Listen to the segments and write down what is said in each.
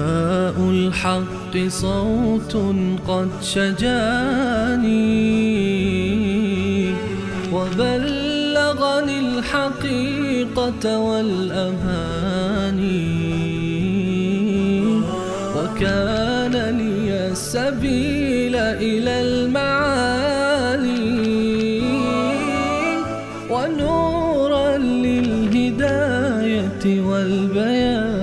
نداء الحق صوت قد شجاني وبلغني الحقيقة والأماني وكان لي السبيل إلى المعالي ونورا للهداية والبيان.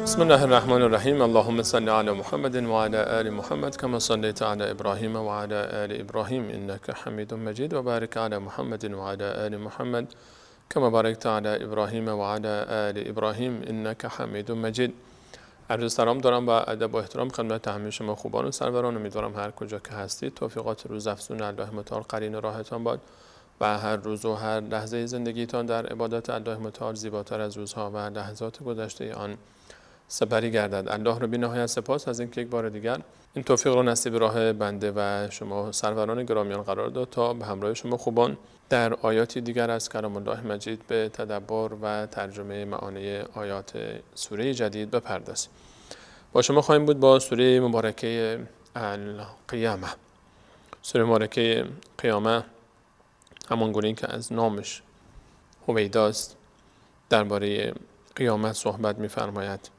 بسم الله الرحمن الرحیم. اللهم صل علی محمد و علی آل محمد كما صليت على ابراهیم و علی آل ابراهیم انك حمید مجید و بارک علی محمد و علی آل محمد كما بارکت علی ابراهیم و علی آل ابراهیم انك حمید مجید. عرض سلام دارم با ادب و احترام خدمت همه شما خوبان و سروران. امیدوارم هر کجا که هستید توفیقات روز افزون الله متعال قرین راهتان باد و هر روز و هر لحظه زندگیتان در عبادت الله متعال زیباتر از روزها و لحظات گذشته آن سپری گردد. الله رو بی نهایت سپاس از اینکه یک بار دیگر این توفیق رو نصیب راه بنده و شما سروران گرامیان قرار داد تا به همراه شما خوبان در آیاتی دیگر از کلام الله مجید به تدبر و ترجمه معانی آیات سوره جدید بپردازیم. با شما خواهیم بود با سوره مبارکه القیامه. سوره مبارکه قیامه همان گونه که از نامش هویداست، درباره قیامت صحبت می‌فرماید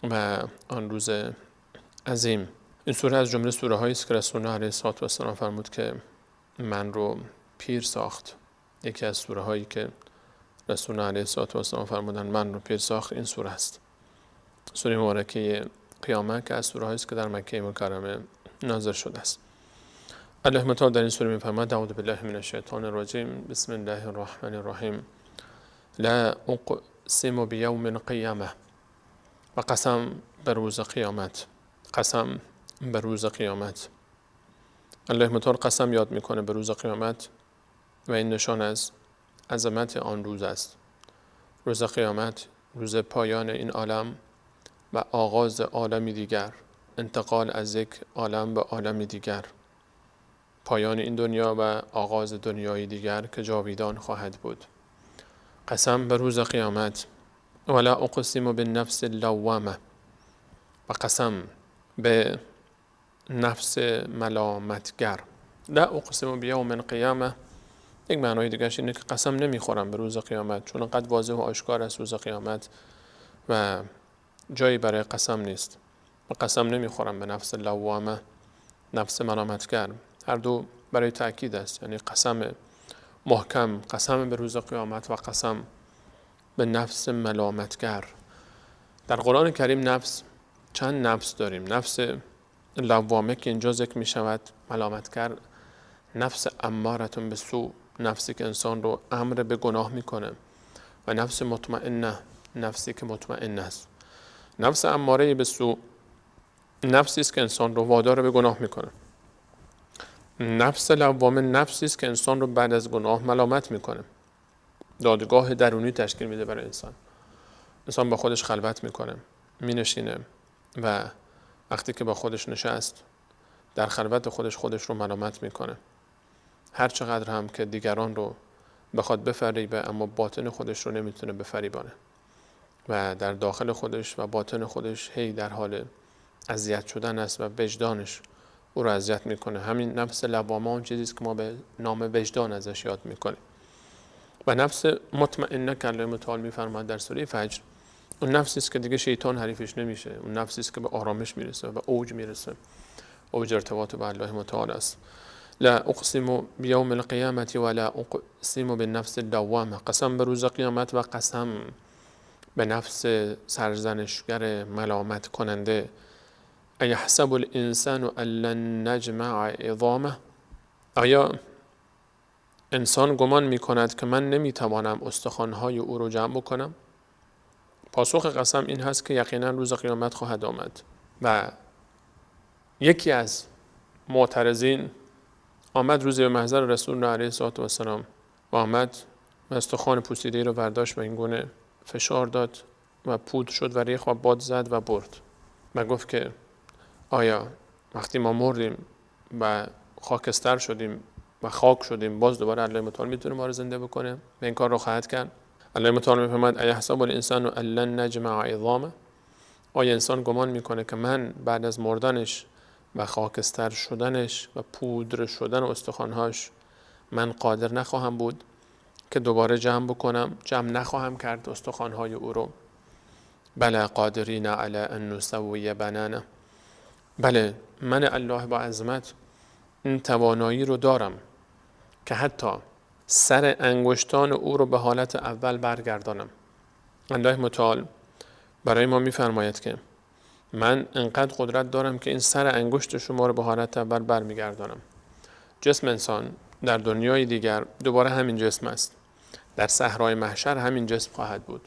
و آن روز عظیم. این سوره از جمله سوره هایی است که رسول الله علیه السلام فرمود که من رو پیر ساخت. یکی از سوره هایی که رسول الله علیه السلام فرمودن من رو پیر ساخت این سوره است. سوره مبارکه قیامت که از سوره هایی است که در مکه مکرمه نازل شده است. الله متعال در این سوره می‌فرماید اعوذ بالله من الشیطان الرجیم بسم الله الرحمن الرحیم لا اقسم بیوم القیامه و قسم به روز قیامت. قسم به روز قیامت. الله متعال قسم یاد میکنه به روز قیامت و این نشان از عظمت آن روز است. روز قیامت روز پایان این عالم و آغاز عالمی دیگر، انتقال از یک عالم به عالمی دیگر، پایان این دنیا و آغاز دنیای دیگر که جاویدان خواهد بود. قسم به روز قیامت. ولا اقسم بالنفس اللوامه و قسم به نفس ملامتگر. لا اقسم بیوم القیامه یک معنای دیگرش اینه که قسم نمیخورم به روز قیامت، چون انقدر واضح و آشکار است روز قیامت و جایی برای قسم نیست. و قسم نمیخورم به نفس لوامه، نفس ملامتگر. هر دو برای تأکید است، یعنی قسم محکم، قسم به روز قیامت و قسم به نفس ملامتگر. در قرآن کریم نفس چند نفس داریم. نفس لوامه که اینجا ذکر می شود، ملامتگر نفس امارتون به سو، نفسی که انسان رو امر به گناه میکنه، و نفس مطمئنه، نفسی که مطمئن است. نفس اماره به سو نفسی است که انسان رو وادار به گناه میکنه. نفس لوامه نفسی است که انسان رو بعد از گناه ملامت میکنه، دادگاه درونی تشکیل میده برای انسان. انسان با خودش خلوت میکنه، مینشینه و وقتی که با خودش نشست در خلوت خودش رو ملامت میکنه. هر چقدر هم که دیگران رو بخواد بفریبه اما باطن خودش رو نمیتونه بفریبانه و در داخل خودش و باطن خودش هی در حال اذیت شدن است و وجدانش او رو اذیت میکنه. همین نفس لوامه اون چیزی است که ما به نام وجدان ازش یاد میکنیم. و نفس مطمئنه که الله متعال میفرماید در سوره فجر، اون نفسی است که دیگه شیطان حریفش نمیشه، اون نفسی است که به آرامش میرسه و به اوج میرسه. اوج ارتباط با الله متعال است. لا اقسم بیوم القیامت ولا اقسم بالنفس اللوامه. قسم به روز قیامت و قسم به نفس سرزنشگر ملامت کننده. ایحسب الانسان ان لن نجمع عظامه. آیا انسان گمان می کند که من نمیتوانم استخوان‌های او رو جمع بکنم؟ پاسخ قسم این هست که یقینا روز قیامت خواهد آمد. و یکی از معترضین آمد روزی به محضر رسول الله علیه السلام و آمد و استخوان پوسیده رو برداشت و این گونه فشار داد و پود شد و ریخت و باد زد و برد و گفت که آیا وقتی ما مردیم و خاکستر شدیم و خاک شدیم باز دوباره الله متعال میتونه ما رو زنده بکنه؟ و این کار رو خواهد کرد. الله متعال میفرماید ایحسب الانسان ان لن نجمع عظامه، آیا انسان گمان میکنه که من بعد از مردنش و خاکستر شدنش و پودر شدن استخوانهاش من قادر نخواهم بود که دوباره جمع بکنم، جمع نخواهم کرد استخوانهای او رو؟ بله قادرین علی ان نسوی بنانه، بله من الله با عظمت این توانایی رو دارم که حتی سر انگشتان او رو به حالت اول برگردانم. الله متعال برای ما میفرماید که من انقدر قدرت دارم که این سر انگشت شما رو به حالت اول برمیگردانم. جسم انسان در دنیای دیگر دوباره همین جسم است، در صحرای محشر همین جسم خواهد بود،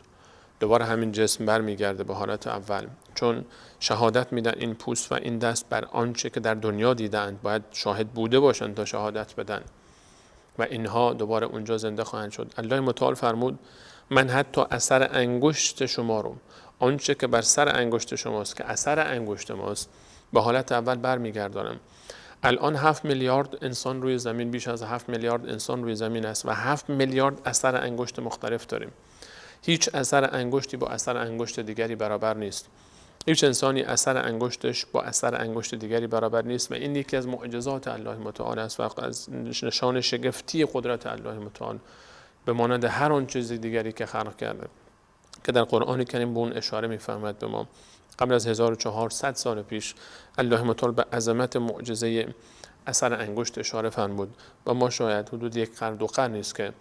دوباره همین جسم برمیگرده به حالت اول، چون شهادت میدن این پوست و این دست بر آنچه که در دنیا دیدند، باید شاهد بوده باشند تا شهادت بدن و اینها دوباره اونجا زنده خواهند شد. الله متعال فرمود من حتی اثر انگشت شما رو، آنچه که بر سر انگشت شماست که اثر انگشت ماست، به حالت اول برمیگردانم. الان 7 میلیارد انسان روی زمین، بیش از 7 میلیارد انسان روی زمین است و 7 میلیارد اثر انگشت مختلف داریم. هیچ اثر انگشتی با اثر انگشت دیگری برابر نیست. هیچ انسانی اثر انگشتش با اثر انگشت دیگری برابر نیست و این یکی از معجزات الله متعال است و از نشان شگفتی قدرت الله متعال به مانند هر آن چیز دیگری که خلق کرده که در قرآن کریم به اون اشاره می‌فرماید به ما. قبل از 1400 سال پیش الله متعال به عظمت معجزه اثر انگشت اشاره فرمود و ما شاید حدود 1 قرن 2 قرن است که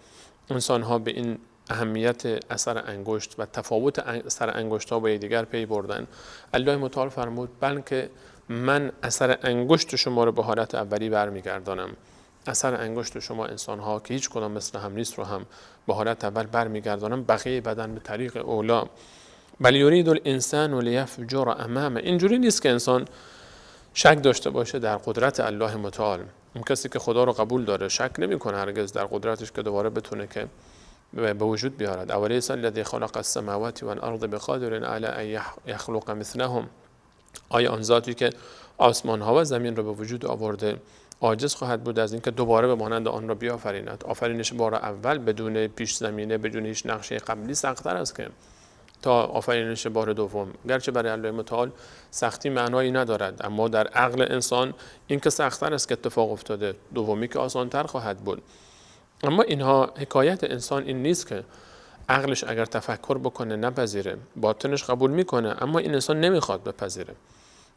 انسان‌ها به این اهمیت اثر انگشت و تفاوت اثر انگشت‌ها با یکدیگر پی بردن. الله متعال فرمود بلکه من اثر انگشت شما رو به حالت اولی برمیگردانم. اثر انگشت شما انسان‌ها که هیچ کدام مثل هم نیست رو هم به حالت اول برمیگردانم، بقیه بدن به طریق اولا. بل یرید الانسان لیفجر امامه، اینجوری نیست که انسان شک داشته باشه در قدرت الله متعال. اون کسی که خدا رو قبول داره شک نمی‌کنه هرگز در قدرتش که دوباره بتونه که به وجود بیارد. اولیس الذی خلق السماوات والارض بقادر علی ان یخلق مثلهم، آیا آن ذاتی که آسمان ها و زمین را به وجود آورده عاجز خواهد بود از اینکه دوباره به مانند آن را بیافریند؟ آفرینش بار اول بدون پیش زمینه، بدون هیچ نقشه قبلی سخت‌تر است که تا آفرینش بار دوم. گرچه برای الله متعال سختی معنایی ندارد، اما در عقل انسان این که سخت‌تر است که اتفاق افتاده، دومی که آسان‌تر خواهد بود. اما اینها حکایت انسان این نیست که عقلش اگر تفکر بکنه نپذیره، باطنش قبول میکنه، اما این انسان نمیخواد بپذیره،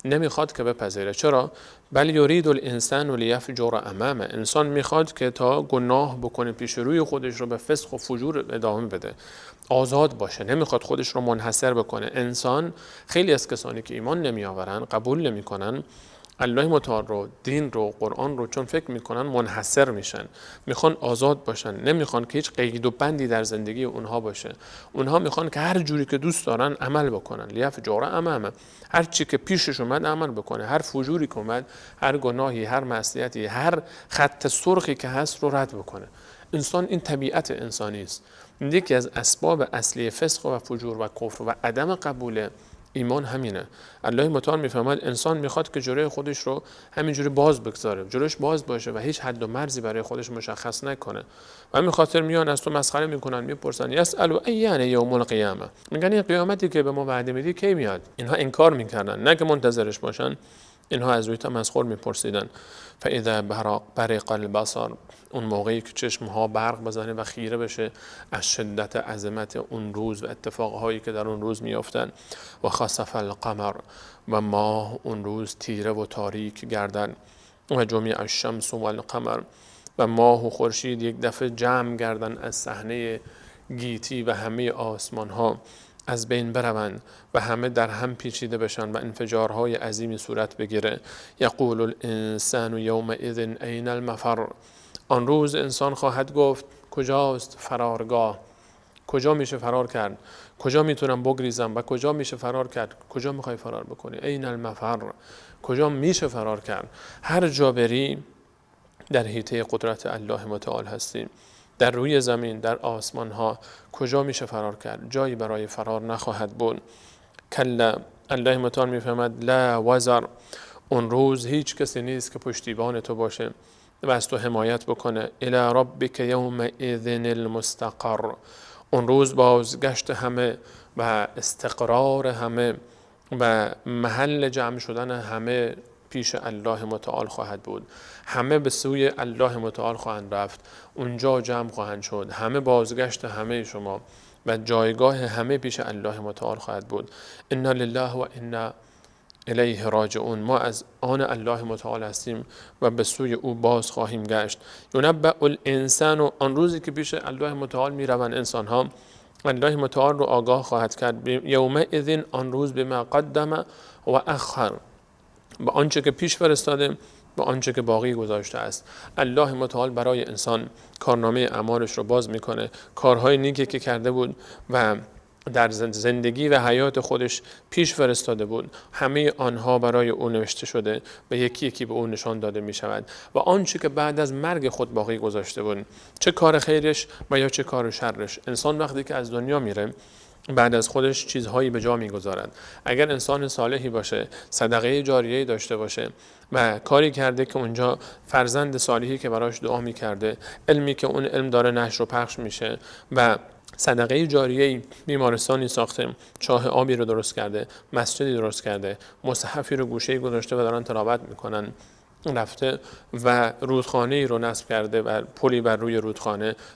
نمیخواد که بپذیره. چرا؟ بل یرید الانسان لیفجر امامه، انسان میخواد که تا گناه بکنه پیش روی خودش رو به فسق و فجور ادامه بده، آزاد باشه، نمیخواد خودش رو منحصر بکنه. انسان، خیلی از کسانی که ایمان نمیآورن، قبول نمیکنن الله متعال رو، دین رو، قرآن رو، چون فکر میکنن منحصر میشن، میخوان آزاد باشن، نمیخوان که هیچ قید و بندی در زندگی اونها باشه. اونها میخوان که هر جوری که دوست دارن عمل بکنن، لیفجر امامه، هر چی که پیشش اومد عمل بکنه، هر فجوری که اومد، هر گناهی، هر معصیتی، هر خط سرخی که هست رو رد بکنه. انسان، این طبیعت انسانی است. یکی از اسباب اصلی فسق و فجور و کفر و عدم قبول ایمان همینه. الله متعال میفهمد انسان میخواد که جلوی خودش رو همینجوری باز بگذاره، جلوش باز باشه و هیچ حد و مرزی برای خودش مشخص نکنه. و همین خاطر میان از تو مسخره میکنن، میپرسن یسألوا ایان یوم القیامه، میگن این قیامتی که به ما وعده میدی کی میاد؟ اینها انکار میکردن، نه که منتظرش باشن، اینها از روی تمسخر میپرسیدن. فاذا برق البصر، اون موقعی که چشمها برق بزنه و خیره بشه از شدت عظمت اون روز و اتفاقهایی که در اون روز میافتن. و خسف القمر، و ماه اون روز تیره و تاریک گردن. و جمع الشمس و القمر، و ماه و خورشید یک دفعه جمع گردن از صحنه گیتی و همه آسمان ها از بین بروند و همه در هم پیچیده بشن و انفجارهای عظیمی صورت بگیره. یقول الانسان یومئذ این المفر، آن روز انسان خواهد گفت کجاست فرارگاه؟ کجا میشه فرار کرد؟ کجا میتونم بگریزم و کجا میشه فرار کرد؟ کجا میخوای فرار بکنی؟ این المفر، کجا میشه فرار کرد؟ هر جا بری در حیطه قدرت الله متعال هستیم. در روی زمین، در آسمان ها کجا میشه فرار کرد؟ جایی برای فرار نخواهد بود. کلا، الله متعال میفهمد لا وزر، اون روز هیچ کسی نیست که پشتیبان تو باشه و از تو حمایت بکنه. الی ربک یومئذ المستقر، اون روز بازگشت همه و استقرار همه و محل جمع شدن همه پیش الله متعال خواهد بود. همه به سوی الله متعال خواهند رفت، اونجا جمع خواهند شد. همه بازگشت همه شما و جایگاه همه پیش الله متعال خواهد بود. انا لله و انا الیه راجعون، ما از آن الله متعال هستیم و به سوی او باز خواهیم گشت. ینبأ الانسان، آن روزی که پیش الله متعال می روند انسان ها، الله متعال رو آگاه خواهد کرد. یومئذ، آن روز، بما قدم و اخر، با آنچه که پیش فرستاده، با آنچه که باقی گذاشته است. الله متعال برای انسان کارنامه اعمالش رو باز میکنه. کارهای نیکی که کرده بود و در زندگی و حیات خودش پیش فرستاده بود، همه آنها برای او نوشته شده و یکی یکی به او نشان داده می شود. و آنچه که بعد از مرگ خود باقی گذاشته بود، چه کار خیرش و یا چه کار شرش. انسان وقتی که از دنیا میره بعد از خودش چیزهایی به جا میگذارد. اگر انسان صالحی باشه، صدقه جاریه‌ای داشته باشه و کاری کرده که اونجا فرزند صالحی که براش دعا میکرده، علمی که اون علم داره نشر و پخش میشه و صدقه جاریه‌ای، بیمارستانی ساخته، چاه آبی رو درست کرده، مسجدی درست کرده، مصحفی رو گوشه‌ای گذاشته و دارن تلاوت میکنن، رفته و رودخانه‌ای رو نصب کرده و پلی بر روی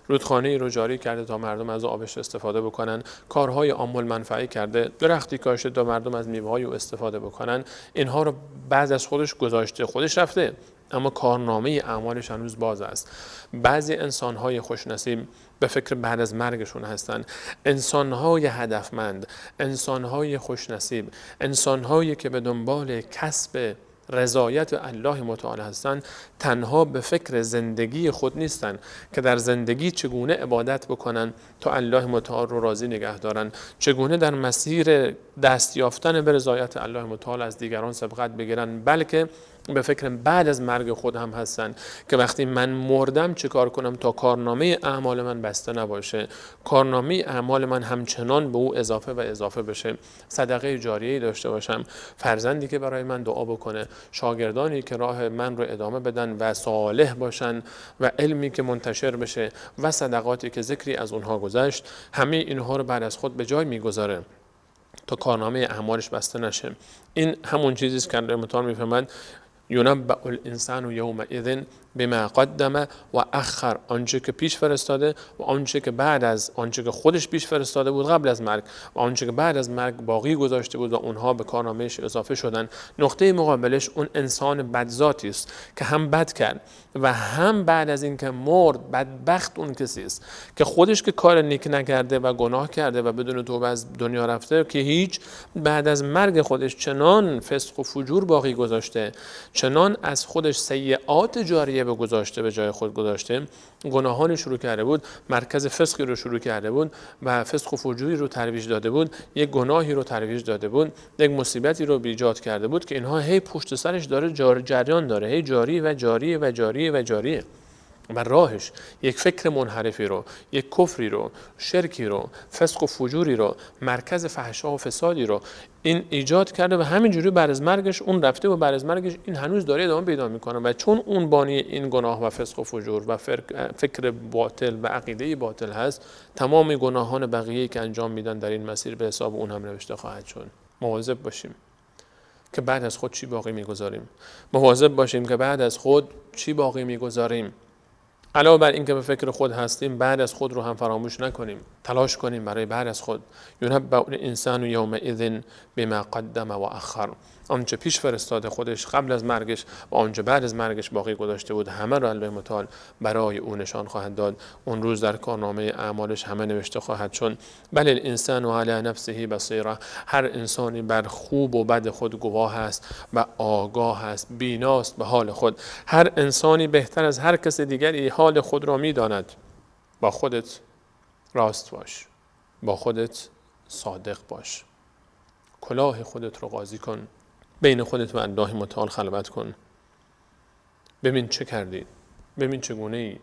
رودخانه‌ای رو جاری کرده تا مردم از آبش استفاده بکنن، کارهای عامل منفعی کرده، درختی کاشته تا مردم از میوه‌های او استفاده بکنن. اینها رو بعد از خودش گذاشته، خودش رفته، اما کارنامه اعمالش هنوز باز است. بعضی انسان‌های خوشنصیب به فکر بعد از مرگشون هستن. انسان‌های هدفمند، انسان‌های خوشنصیب، انسان‌هایی که به دنبال کسب رضایت الله متعال هستند، تنها به فکر زندگی خود نیستن که در زندگی چگونه عبادت بکنن تا الله متعال رو راضی نگه دارن، چگونه در مسیر دست یافتن به رضایت الله متعال از دیگران سبقت بگیرن، بلکه به فکر بعد از مرگ خود هم هستن که وقتی من مردم چه کار کنم تا کارنامه اعمال من بسته نباشه، کارنامه اعمال من همچنان به او اضافه و اضافه بشه، صدقه جاریه‌ای داشته باشم، فرزندی که برای من دعا بکنه، شاگردانی که راه من رو ادامه بدن و صالح باشن و علمی که منتشر بشه و صدقاتی که ذکری از اونها گذشت. همه اینها رو بعد از خود به جای میگذاره تا کارنامه اعمالش بسته نشه. این همون چیزی است که الله متعال میفهمد ینبأ الانسان یومئذ بما قدم و اخر، آنچه که پیش فرستاده و آنچه که بعد از آنچه که خودش پیش فرستاده بود قبل از مرگ و آنچه که بعد از مرگ باقی گذاشته بود و اونها به کارنامهش اضافه شدن. نقطه مقابلش اون انسان بدذاتی است که هم بد کرد و هم بعد از اینکه مرد بدبخت اون کسی است که خودش که کار نیک نکرده و گناه کرده و بدون توبه از دنیا رفته، که هیچ بعد از مرگ خودش چنان فسق و فجور باقی گذاشته، چنان از خودش سیئات جاریه به گذاشته، به جای خود گذاشته، گناهانی شروع کرده بود، مرکز فسقی رو شروع کرده بود و فسق و فجوری رو ترویج داده بود، یک گناهی رو ترویج داده بود، یک مصیبتی رو ایجاد کرده بود که اینها هی پشت سرش داره جریان داره، هی جاری و جاری و جاری و جاریه و راهش یک فکر منحرفی رو، یک کفری رو، شرکی رو، فسق و فجوری رو، مرکز فحشا و فسادی رو این ایجاد کرده و همینجوری بعد از مرگش اون رفته و بعد از مرگش این هنوز داره ادامه پیدا میکنه و چون اون بانی این گناه و فسق و فجور و فکر باطل و عقیده باطل هست، تمام گناهان بقیه‌ای که انجام میدن در این مسیر به حساب اون هم نوشته خواهد شد. مواظب باشیم که بعد از خود چی باقی میگذاریم. مواظب باشیم که بعد از خود چی باقی میگذاریم. علاوه بر اینکه به فکر خود هستیم، بعد از خود رو هم فراموش نکنیم. تلاش کنیم برای بعد از خود. ینبأ الانسان یومئذ بما قدم و اخر، آنچه پیش فرستاده خودش قبل از مرگش و آنچه بعد از مرگش باقی گذاشته بود، همه را الله متعال برای او نشان خواهد داد. اون روز در کارنامه اعمالش همه نوشته خواهد شد. بل الانسان علی نفسه بصیره، هر انسانی بر خوب و بد خود گواه است و آگاه است، بیناست به حال خود. هر انسانی بهتر از هر کس دیگری حال خود را میداند. با خودت راست باش، با خودت صادق باش، کلاه خودت رو قاضی کن، بین خودت و الله متعال خلوت کن، ببین چه کردی، ببین چگونه ای،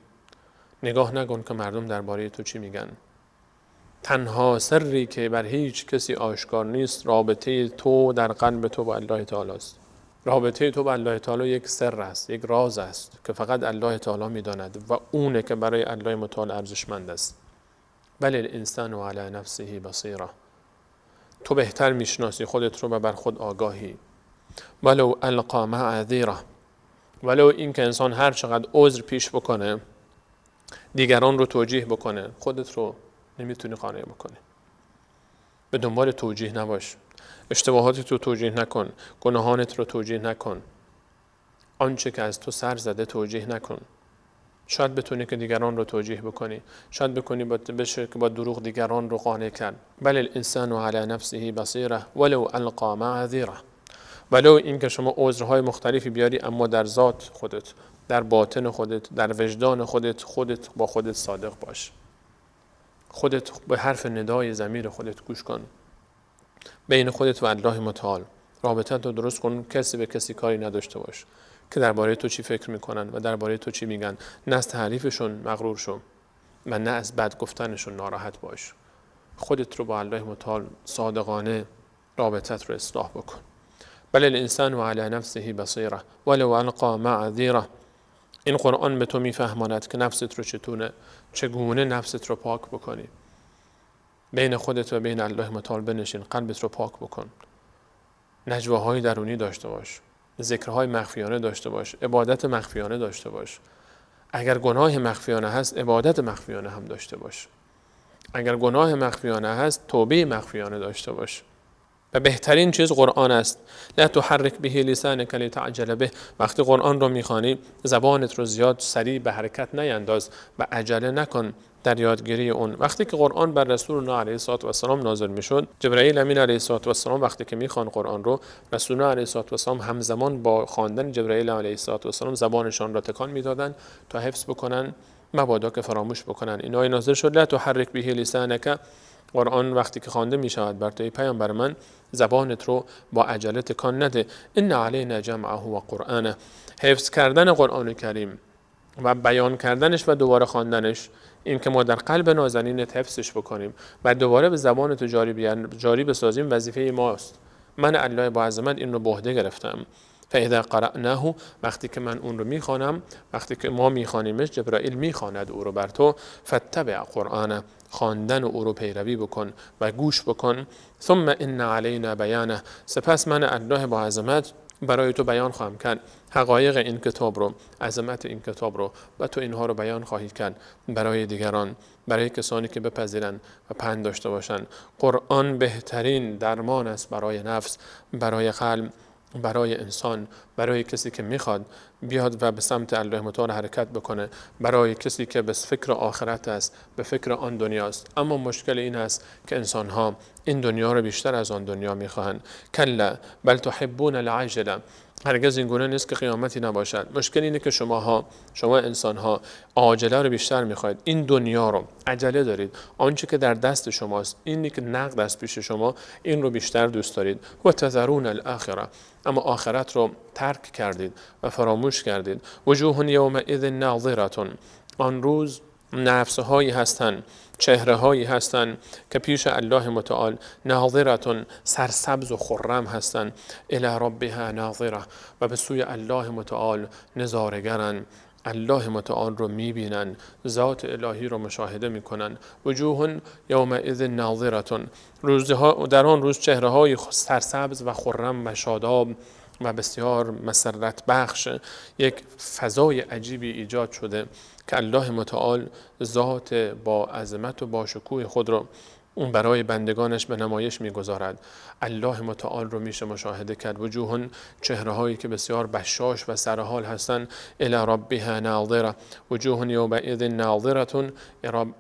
نگاه نکن که مردم درباره تو چی میگن. تنها سری که بر هیچ کسی آشکار نیست رابطه تو در قلب تو با الله تعالی است. رابطه تو با الله تعالی یک سر است، یک راز است که فقط الله تعالی میداند و اونه که برای الله متعال ارزشمند است. بل الانسان علی نفسه بصیره. تو بهتر میشناسی خودت رو و بر خود آگاهی. ولو القا معذیره. ولو این که انسان هر چقدر عذر پیش بکنه، دیگران رو توجیه بکنه، خودت رو نمیتونی قانع بکنی. به دنبال توجیه نباش. اشتباهاتت رو توجیه نکن. گناهانت رو توجیه نکن. آنچه که از تو سر زده توجیه نکن. شاید بتونی که دیگران رو توجیه بکنی. شاید بشه که با دروغ دیگران رو قانع کرد. بل الانسان علی نفسه بصیره ولو القا معذیره. ولو این که شما عذرهای مختلفی بیاری، اما در ذات خودت، در باطن خودت، در وجدان خودت با خودت صادق باش. خودت به حرف ندای ضمیر خودت گوش کن. بین خودت و الله متعال رابطه تو درست کن. کسی به کسی کاری نداشته باش که درباره تو چی فکر میکنن و درباره تو چی میگن. نه از تعریفشون مغرور شو و نه از بد گفتنشون ناراحت باش. خودت رو با الله متعال صادقانه رابطت رو اصلاح بکن. بل الانسان علی نفسه بصیره ولو القا معذیره. این قرآن به تو میفهماند که نفست رو چگونه نفست رو پاک بکنی. بین خودت و بین الله متعال بنشین، قلبت رو پاک بکن. نجواهای درونی داشته باش، ذکرهای مخفیانه داشته باش، عبادت مخفیانه داشته باش. اگر گناه مخفیانه هست، عبادت مخفیانه هم داشته باش. اگر گناه مخفیانه هست، توبه مخفیانه داشته باش. و بهترین چیز قرآن است. لا تحرک به لسانک لتعجل به. وقتی قرآن رو میخوانی زبانت رو زیاد سریع به حرکت نینداز و عجله نکن در یادگیری اون. وقتی که قرآن بر رسول الله علیه السلام نازل میشد، جبرائیل امین علیه السلام وقتی که میخوان قرآن رو، رسول الله علیه السلام همزمان با خواندن جبرائیل علیه السلام زبانشان را تکان میدادن تا حفظ بکنن، مبادا که فراموش بکنن. این آیه نازل شد لا تحرک به لسانک. قرآن وقتی که خوانده می شود بر توی پیامبر من، زبانت رو با عجله تکان نده. ان علینا جمعه و قرآنه. حفظ کردن قرآن کریم و بیان کردنش و دوباره خواندنش، این که ما در قلب نازنینت حفظش بکنیم و دوباره به زبانت جاری بسازیم، وظیفه ماست. من الله با عظمت این رو به عهده گرفتم. فاذا قرأناه. وقتی که من اون رو میخوانم، وقتی که ما میخوانیمش، جبرائیل میخواند او رو بر تو. فاتبع قرآنه. خواندن او رو پیروی بکن و گوش بکن. ثم ان علینا بیانه. سپس من الله با عظمت برای تو بیان خواهم کرد حقایق این کتاب رو، عظمت این کتاب رو، و تو اینها رو بیان خواهی کرد برای دیگران، برای کسانی که بپذیرن و پند داشته باشن. قرآن بهترین درمان است برای نفس، برای قلب، برای انسان، برای کسی که میخواد بیاد و به سمت الله متعال حرکت بکنه، برای کسی که به فکر آخرت است، به فکر آن دنیاست. اما مشکل این است که انسان ها این دنیا رو بیشتر از آن دنیا میخواهند. کلا بل تحبون العاجله. هرگز این گونه نیست که قیامتی نباشد. مشکل اینه که شما انسان ها عاجله رو بیشتر میخواید. این دنیا رو عجله دارید. آنچه که در دست شماست، اینی که نقد است پیش شما، این رو بیشتر دوست دارید. و تذرون الاخره. اما آخرت رو ترک کردید و فراموش کردید. وجوه یومئذ ناظره. آن روز نفسهایی هستند، چهره هایی هستند که پیش الله متعال ناظره، سرسبز و خرم هستند. الی ربها ناظره. و به سوی الله متعال نظاره‌گرند. الله متعال رو میبینن، ذات الهی رو مشاهده میکنن. وجوه یومئذ ناظره. در آن روز چهره های سرسبز و خرم و شاداب و بسیار مسرت بخش. یک فضای عجیبی ایجاد شده که الله متعال ذات با عظمت و با شکوه خود رو اون برای بندگانش به نمایش میگذارد. الله متعال رو میشه مشاهده کرد. وجوه، چهره هایی که بسیار بشاش و سرحال هستند. الی ربها ناظره. وجوه یومئذ ناظره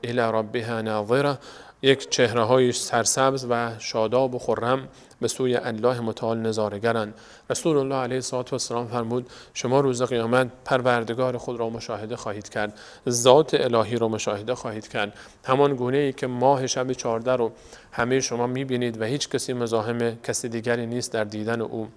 الی ربها ناظره. یک چهره های سرسبز و شاداب و خرم به سوی الله متعال نظاره‌گرند. رسول الله علیه السلام فرمود شما روز قیامت پروردگار خود را مشاهده خواهید کرد، ذات الهی را مشاهده خواهید کرد، همان گونه ای که ماه شب 14 رو همه شما میبینید و هیچ کسی مزاحم کسی دیگری نیست در دیدن او.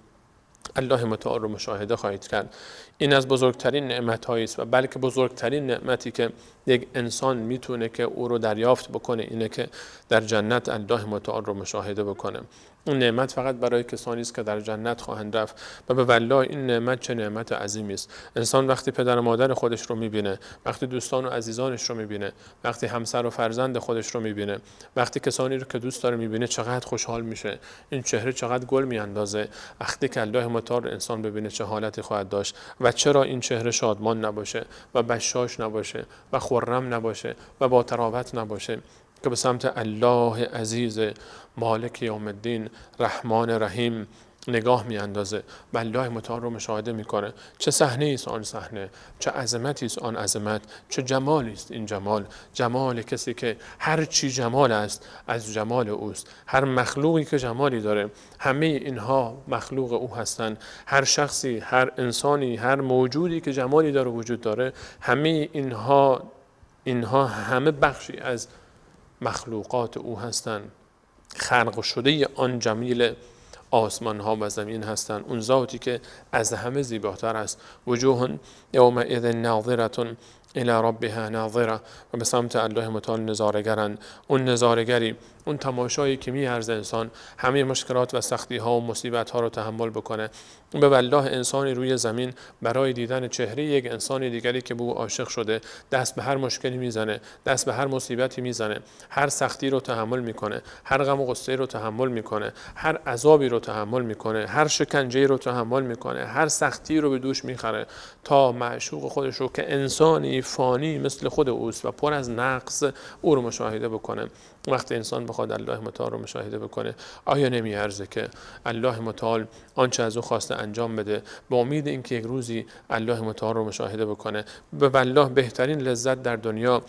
الله متعال رو مشاهده خواهید کرد. این از بزرگترین نعمت‌هایی است و بلکه بزرگترین نعمتی که یک انسان میتونه که او رو دریافت بکنه اینه که در جنت الله متعال رو مشاهده بکنه. اون نعمت فقط برای کسانی است که در جنت خواهند رفت و به والله این نعمت چه نعمت عظیمی است. انسان وقتی پدر و مادر خودش رو میبینه، وقتی دوستان و عزیزانش رو میبینه، وقتی همسر و فرزند خودش رو میبینه، وقتی کسانی رو که دوست داره میبینه چقدر خوشحال میشه، این چهره چقدر گل میاندازه. وقتی که الله متعال انسان ببینه چه حالتی خواهد داشت و چرا این چهره شادمان نباشه و بشاش نباشه و خرم نباشه و با تراوت نباشه که به سمت الله عزیز مالک یوم الدین رحمان رحیم نگاه می اندازه و الله متعال رو مشاهده میکنه. چه صحنه است آن صحنه، چه عظمتی است آن عظمت، چه جمالی است این جمال. جمال کسی که هر چی جمال است از جمال اوست. هر مخلوقی که جمالی داره همه اینها مخلوق او هستند. هر شخصی، هر انسانی، هر موجودی که جمالی داره وجود داره همه اینها همه بخشی از مخلوقات او هستند. خلق شده آن جمیل آسمان ها و زمین هستند. اون ذاتی که از همه زیباتر است. وجوه یومئذ ناظرة الی ربها ناظره و به سمت الله متعال نظاره‌گرند. اون نظاره‌گری، اون تماشایی که می‌ارزه انسان همه مشکلات و سختی ها و مصیبت ها رو تحمل بکنه. به والله انسانی روی زمین برای دیدن چهره یک انسان دیگری که به او عاشق شده دست به هر مشکلی میزنه، دست به هر مصیبتی میزنه، هر سختی رو تحمل میکنه، هر غم و غصه رو تحمل میکنه، هر عذابی رو تحمل میکنه، هر شکنجه رو تحمل میکنه، هر سختی رو به دوش میخره تا معشوق خودش رو که انسانی فانی مثل خود اوست و پر از نقص او رو مشاهده بکنه. وقتی انسان بخواد الله متعال رو مشاهده بکنه آیا نمیارزه که الله متعال آنچه از او خواسته انجام بده به امید اینکه یک روزی الله متعال رو مشاهده بکنه؟ به والله بهترین لذت در دنیا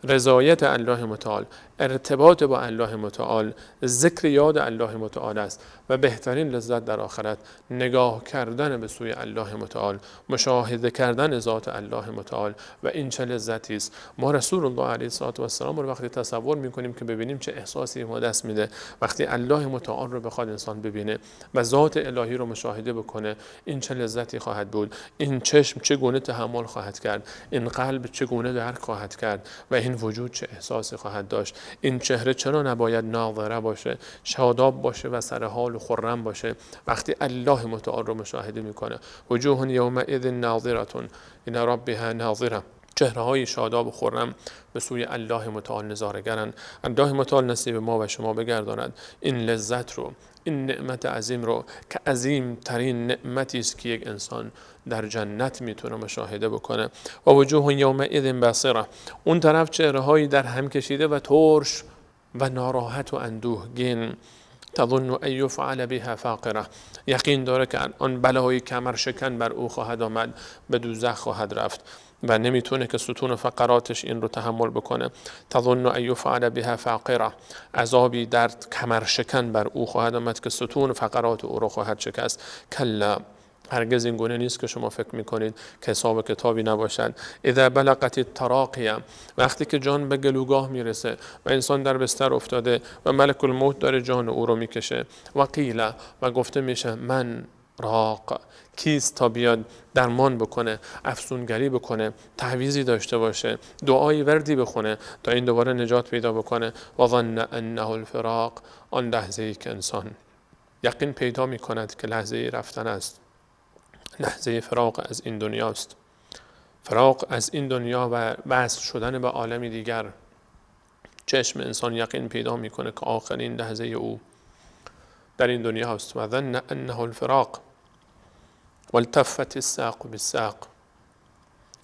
رضایت الله متعال، ارتباط با الله متعال، ذکر یاد الله متعال است و بهترین لذت در آخرت نگاه کردن به سوی الله متعال، مشاهده کردن ذات الله متعال و این چه لذتی است. ما رسول الله علیه السلام رو وقتی تصور میکنیم که ببینیم چه احساسی ما دست میده وقتی الله متعال رو بخواد انسان ببینه و ذات الهی رو مشاهده بکنه، این چه لذتی خواهد بود، این چشم چگونه تحمل خواهد کرد، این قلب چگونه درک خواهد کرد و این وجود چه احساسی خواهد داشت. این چهره چرا نباید ناظره باشه، شاداب باشه و سر حال و خرم باشه وقتی الله متعال رو مشاهده میکنه. وجوه یومئذ ناظرة الی ربها ناظره، چهره‌های شاداب و خرم به سوی الله متعال نظاره‌گرند. الله متعال نصیب ما و شما بگرداند این لذت رو، این نعمت عظیم رو که عظیم ترین نعمتی است که یک انسان در جنت میتونه مشاهده بکنه. و وجوه یومئذ بصره، اون طرف چهره‌هایی در هم کشیده و ترش و ناراحت و اندوهگین. تظن ان یفعل بها فاقره، یقین داره که آن بلای کمر شکن بر او خواهد آمد، به دوزخ خواهد رفت و نمیتونه که ستون و فقراتش این رو تحمل بکنه. تظن ان یفعل بها فاقره، عذابی در کمر شکن بر او خواهد آمد که ستون و فقرات او رو خواهد شکست. کلا، هرگز این گونه نیست که شما فکر میکنید که حساب کتابی نباشد. اذا بلغت التراقیه، وقتی که جان به گلوگاه میرسه و انسان در بستر افتاده و ملک الموت داره جان او رو میکشه. و قیل، و گفته میشه من راق، کیست تا بیاد درمان بکنه، افسونگری بکنه، تعویزی داشته باشه، دعایی وردی بخونه تا این دوباره نجات پیدا بکنه. و ظن انه الفراق، آن لحظه ای که انسان یقین پیدا میکند که لحظه رفتن است، لحظه فراق از این دنیاست، فراق از این دنیا و وصل شدن به عالمی دیگر. چشم انسان یقین پیدا میکنه که آخرین لحظه او در این دنیا است. و ظن انه الفراق والتفت الساق بالساق،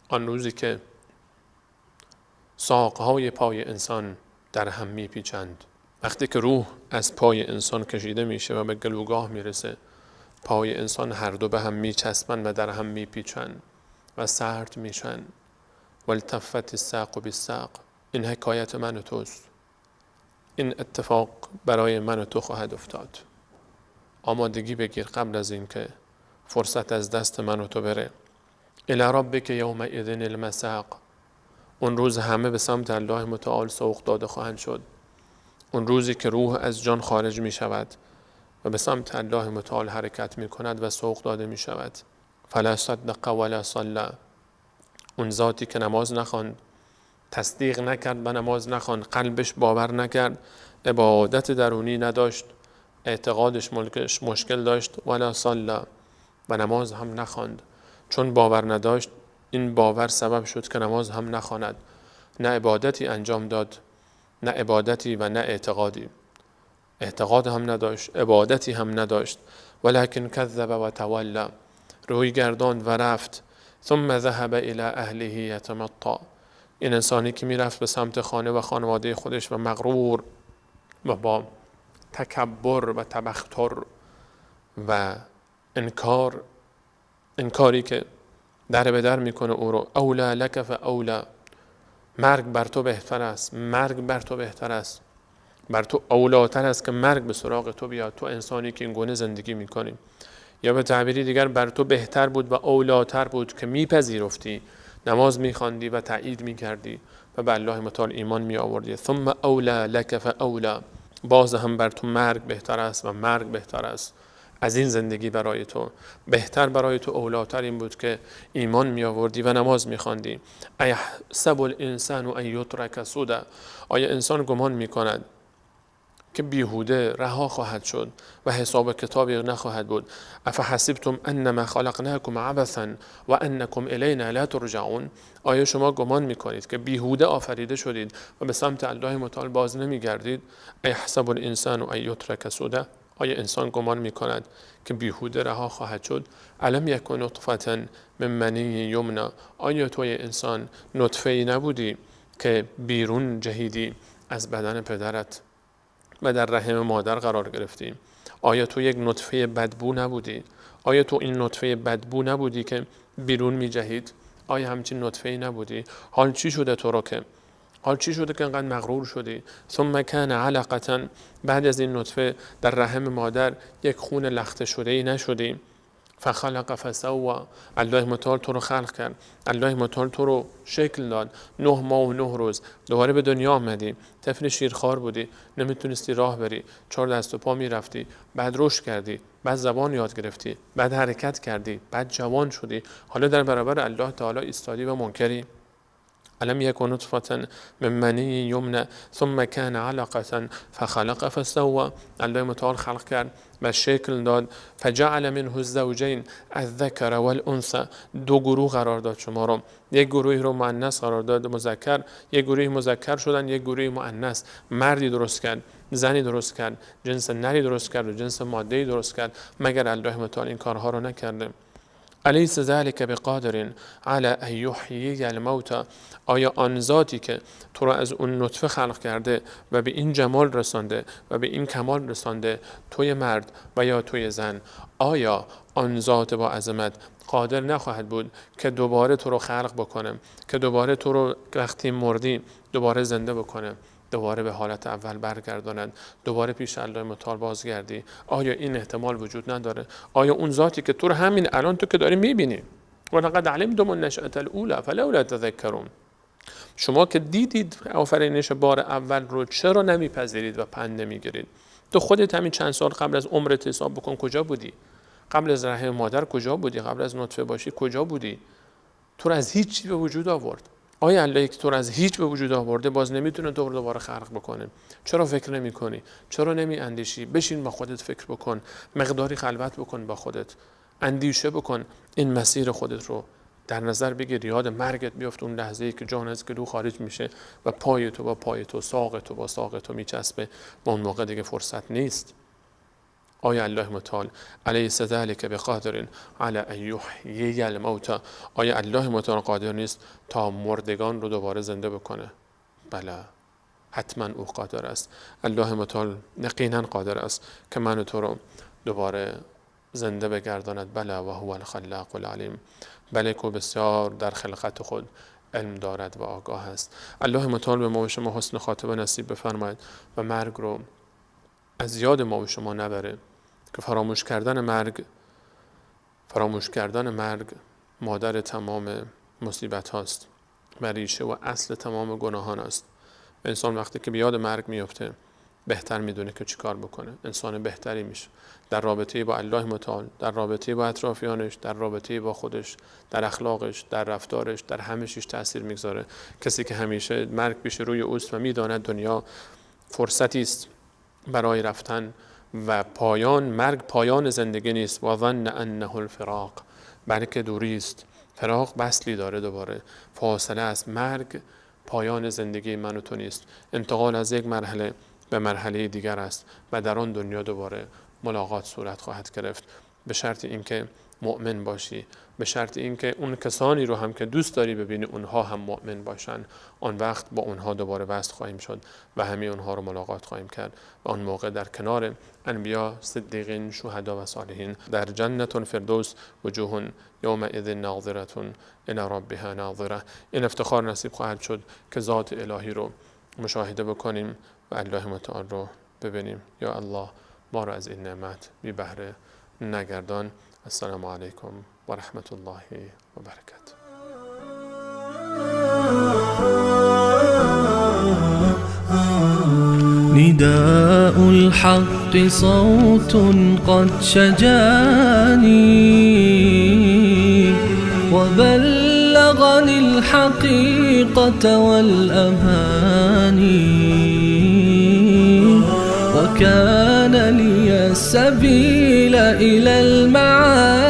آن روزی که ساقهای پای انسان در هم میپیچند. وقتی که روح از پای انسان کشیده میشه و به گلوگاه میرسه، پای انسان هر دو به هم میچسبن و در هم میپیچن و سرد میشن. والتفت الساق بالساق، این حکایت من و توست، این اتفاق برای من و تو خواهد افتاد. آمادگی بگیر قبل از این که فرصت از دست من و تو بره. الی ربک یومئذ المساق، اون روز همه به سمت الله متعال سوق داده خواهند شد. اون روزی که روح از جان خارج می شود و به سمت الله متعال حرکت می کند و سوق داده می شود. فلا صدق ولا صلی، اون ذاتی که نماز نخواند، تصدیق نکرد و نماز نخواند، قلبش باور نکرد، عبادت درونی نداشت، اعتقادش مشکل داشت، ولا صلی، و نماز هم نخواند. چون باور نداشت، این باور سبب شد که نماز هم نخواند. نه عبادتی انجام داد، نه عبادتی و نه اعتقادی. اعتقاد هم نداشت، عبادتی هم نداشت. ولکن کذب و تولی، روی گرداند و رفت. ثم ذهب الی اهله یتمطى، این انسانی که میرفت به سمت خانه و خانواده خودش و مغرور و با تکبر و تبختر و انکاری که در به در میکنه او رو، اولا لک فاولا، مرگ بر تو بهتر است، مرگ بر تو بهتر است، بر تو اولاتر است که مرگ به سراغ تو بیاد، تو انسانی که این گونه زندگی میکنی. یا به تعبیری دیگر بر تو بهتر بود و اولاتر بود که میپذیرفتی، نماز میخواندی و تایید میکردی و به الله متعال ایمان میآوردی. ثم اولا لک فاولا، باز هم بر تو مرگ بهتر است و مرگ بهتر است از این زندگی برای تو. بهتر برای تو، اولاتر این بود که ایمان می آوردی و نماز می خواندی. ایحسب الانسان ان یترک سدى، آیا انسان گمان می کند که بیهوده رها خواهد شد و حساب کتابی نخواهد بود؟ افحسبتم انما خلقناکم عبثا و انکم الینا لا ترجعون، آیا شما گمان می کنید که بیهوده آفریده شدید و به سمت الله متعال باز نمی گردید؟ ایحسب الانسان ان یترک سدى، آیا انسان گمان می کند که بیهوده رها خواهد شد؟ الم یکن نطفة من منی یمنی، آیا توی انسان نطفه ای نبودی که بیرون جهیدی از بدن پدرت و در رحم مادر قرار گرفتی؟ آیا تو یک نطفه بدبو نبودی؟ آیا تو این نطفه بدبو نبودی که بیرون می جهید؟ آیا همچین نطفه ای نبودی؟ حال چی شده تو رو که انقدر مغرور شدی؟ ثم کان علقة، بعد از این نطفه در رحم مادر یک خون لخته شده ای نشدی؟ فخلق فسوى، الله متعال تو رو خلق کرد، الله متعال تو رو شکل داد. 9 ماه و 9 روز دوباره به دنیا آمدی، طفل شیرخوار بودی، نمیتونستی راه بری، 4 دست و پا میرفتی، بعد رشد کردی، بعد زبان یاد گرفتی، بعد حرکت کردی، بعد جوان شدی، حالا در برابر الله تعالی ایستادی و منکری. الم یکن نطفة من منی یمنی ثم کان علقة فخلق فسوى، الله متعال خلق کرد و شکل داد. فجعل منه الزوجین الذکر والانثى، 2 گروه قرار داد شما رو، یک گروهی رو مؤنث قرار داد مذکر، یک گروهی مذکر شدن، یک گروهی مؤنث. مردی درست کرد، زنی درست کرد، جنس نری درست کرد و جنس ماده‌ای درست کرد، مگر الله متعال این کارها رو نکرده؟ الیس ذلک بقادر علی ان یحیی الموتى، آیا آن ذاتی که تو را از اون نطفه خلق کرده و به این جمال رسانده و به این کمال رسانده، توی مرد و یا توی زن، آیا آن ذات با عظمت قادر نخواهد بود که دوباره تو رو خلق بکنه، که دوباره تو رو وقتی مردی دوباره زنده بکنه، دوباره به حالت اول برگرداند، دوباره پیش الله متعال بازگردی؟ آیا این احتمال وجود نداره؟ آیا اون ذاتی که تو رو همین الان تو که داری میبینی، ولقد علمتم النشأة الاولى فلولا تذکرون، شما که دیدید آفرینش بار اول رو، چرا نمیپذیرید و پند نمیگیرید؟ تو خودت همین چند سال قبل از عمرت حساب بکن، کجا بودی؟ قبل از رحم مادر کجا بودی؟ قبل از نطفه باشی کجا بودی؟ تو رو از هیچ چیز به وجود آورد. آیا الله که تو رو از هیچ به وجود آورده باز نمیتونه تو رو دوباره خلق بکنه؟ چرا فکر نمی کنی؟ چرا نمی اندیشی؟ بشین با خودت فکر بکن، مقداری خلوت بکن با خودت، اندیشه بکن، این مسیر خودت رو در نظر بگیر، یاد مرگت بیفت، اون لحظه‌ای که جان از گلو خارج میشه و پای تو با پای تو، ساق تو با ساق تو میچسبه و اون موقع دیگه فرصت نیست. آیا الله متعال الیس ذلک بقادر علی ان یحیی الموتى، آیا الله متعال قادر نیست تا مردگان رو دوباره زنده بکنه؟ بله، حتما او قادر است. الله متعال یقینا قادر است که من و تو رو دوباره زنده بگرداند. بله و هو الخلاق العلیم، بله که بسیار در خلقت خود علم دارد و آگاه است. الله متعال به ما و شما حسن خاتمه نصیب بفرماید و مرگ رو از یاد ما و شما نبره، که فراموش کردن مرگ مادر تمام مصیبت هاست و ریشه و اصل تمام گناهان است. انسان وقتی که به یاد مرگ میفته بهتر میدونه که چیکار بکنه، انسان بهتری میشه در رابطه با الله متعال، در رابطه با اطرافیانش، در رابطه با خودش، در اخلاقش، در رفتارش، در همه چیز تاثیر میگذاره. کسی که همیشه مرگ پیش روی اوست و میداند دنیا فرصتی است برای رفتن و مرگ پایان زندگی نیست، و ظن انه الفراق، بلکه دوری است. فراق وصلی داره، دوباره فاصله است. مرگ پایان زندگی من و تو نیست، انتقال از یک مرحله به مرحله دیگر است و در آن دنیا دوباره ملاقات صورت خواهد گرفت، به شرط اینکه مؤمن باشی، به شرط اینکه اون کسانی رو هم که دوست داری ببینی اونها هم مؤمن باشن. آن وقت با اونها دوباره وصل خواهیم شد و همه اونها رو ملاقات خواهیم کرد و آن موقع در کنار انبیا، صدیقین، شهدا و صالحین در جنت الفردوس وجوه یومئذ ناظره الی ربها ناظره. این افتخار نصیب خواهد شد که ذات الهی رو مشاهده بکنیم و الله متعال رو ببینیم. یا الله ما را از این نعمت بی بهره نگردان. السلام علیکم و رحمت الله و برکاته. نداء الحق صوت قد شجاني وبلغني الحقيقة والأماني، وكان لي السبيل إلى المعاني